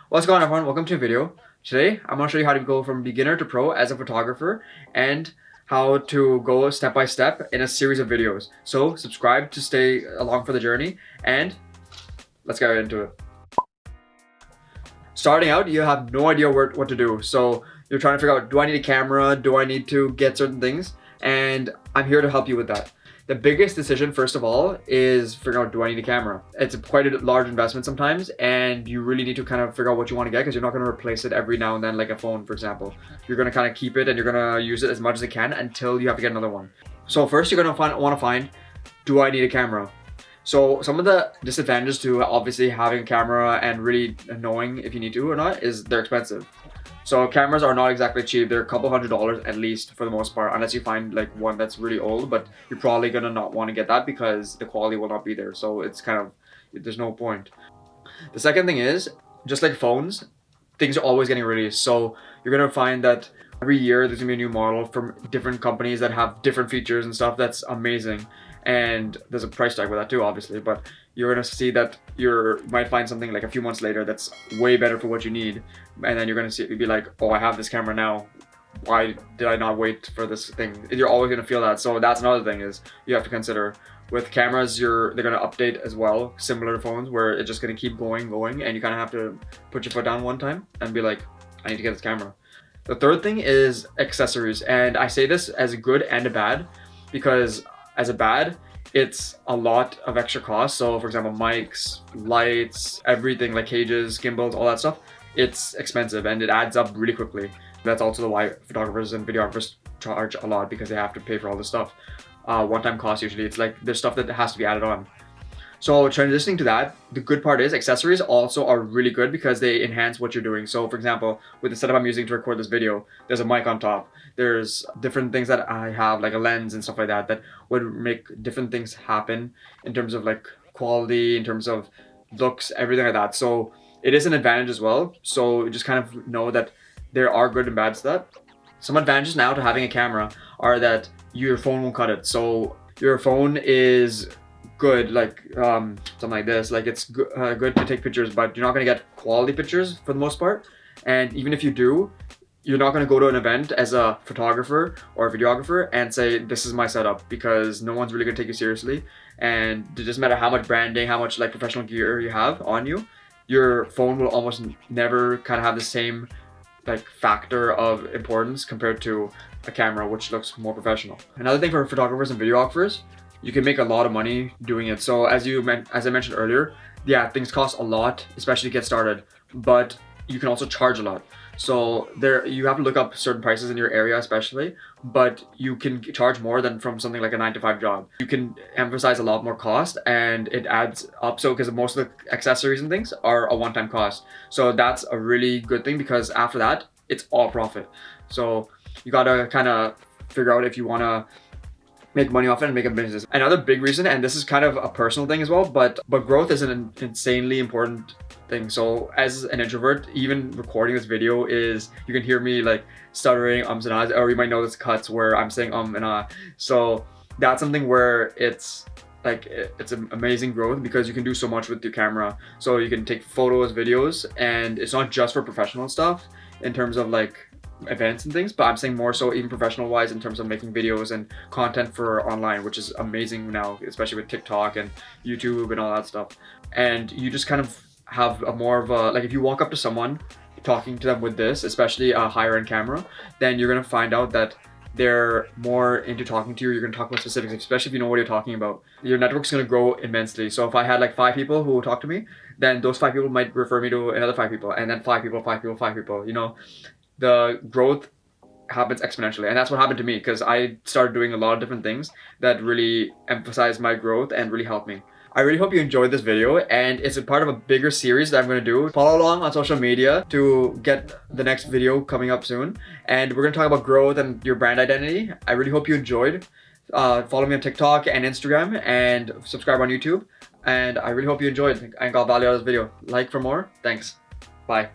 What's going on, everyone? Welcome to a video. Today, I'm going to show you how to go from beginner to pro as a photographer and how to go step by step in a series of videos. So subscribe to stay along for the journey, and let's get right into it. Starting out, you have no idea what to do. So you're trying to figure out, do I need a camera? Do I need to get certain things? And I'm here to help you with that. The biggest decision, first of all, is figuring out, do I need a camera? It's quite a large investment sometimes, and you really need to kind of figure out what you want to get, because you're not going to replace it every now and then like a phone, for example. You're going to kind of keep it and you're going to use it as much as you can until you have to get another one. So first you're going to want to find, do I need a camera? So some of the disadvantages to obviously having a camera and really knowing if you need to or not is they're expensive. So cameras are not exactly cheap. They're a couple $100s at least for the most part, unless you find like one that's really old, but you're probably gonna not want to get that because the quality will not be there. So it's kind of, there's no point. The second thing is, just like phones, things are always getting released. So you're gonna find that every year there's gonna be a new model from different companies that have different features and stuff that's amazing. And there's a price tag with that too, obviously, but you're gonna see that you might find something like a few months later that's way better for what you need, and then you're gonna be like, oh, I have this camera now, why did I not wait for this thing? You're always gonna feel that. So that's another thing is you have to consider. With cameras, they're gonna update as well, similar to phones, where it's just gonna keep going, and you kind of have to put your foot down one time and be like, I need to get this camera. The third thing is accessories, and I say this as a good and a bad, because as a bad, it's a lot of extra cost. So for example, mics, lights, everything like cages, gimbals, all that stuff, it's expensive and it adds up really quickly. That's also why photographers and videographers charge a lot, because they have to pay for all this stuff. One-time cost usually, it's like there's stuff that has to be added on. So transitioning to that, the good part is accessories also are really good because they enhance what you're doing. So for example, with the setup I'm using to record this video, there's a mic on top. There's different things that I have, like a lens and stuff like that, that would make different things happen in terms of like quality, in terms of looks, everything like that. So it is an advantage as well. So just kind of know that there are good and bad to that. Some advantages now to having a camera are that your phone won't cut it. So your phone is good, like something like this, like it's good to take pictures, but you're not going to get quality pictures for the most part. And even if you do, you're not going to go to an event as a photographer or a videographer and say, this is my setup, because no one's really going to take you seriously. And it doesn't matter how much branding, how much like professional gear you have on you, your phone will almost never kind of have the same like factor of importance compared to a camera, which looks more professional. Another thing for photographers and videographers, you can make a lot of money doing it. So as I mentioned earlier, yeah, things cost a lot, especially to get started, but you can also charge a lot. So you have to look up certain prices in your area especially, but you can charge more than from something like a 9-to-5 job. You can emphasize a lot more cost and it adds up. So because most of the accessories and things are a one-time cost. So that's a really good thing, because after that, it's all profit. So you gotta kind of figure out if you wanna make money off it and make a business. Another big reason, and this is kind of a personal thing as well, but growth is an insanely important thing. So as an introvert, even recording this video is, you can hear me like stuttering, ums and ahs, or you might notice cuts where I'm saying and ah. So that's something where it's like, it's an amazing growth, because you can do so much with your camera. So you can take photos, videos, and it's not just for professional stuff in terms of like events and things, but I'm saying more so even professional wise in terms of making videos and content for online, which is amazing now, especially with TikTok and YouTube and all that stuff. And you just kind of have a more of a, like if you walk up to someone talking to them with this, especially a higher end camera, then you're going to find out that they're more into talking to you. You're going to talk about specifics, especially if you know what you're talking about. Your network's going to grow immensely. So if I had like 5 people who will talk to me, then those 5 people might refer me to another 5 people, and then 5 people, 5 people, 5 people, you know. The growth happens exponentially, and that's what happened to me, because I started doing a lot of different things that really emphasized my growth and really helped me. I really hope you enjoyed this video, and it's a part of a bigger series that I'm going to do. Follow along on social media to get the next video coming up soon, and we're going to talk about growth and your brand identity. I really hope you enjoyed. Follow me on TikTok and Instagram, and subscribe on YouTube, and I really hope you enjoyed and got value out of this video. Like for more. Thanks. Bye.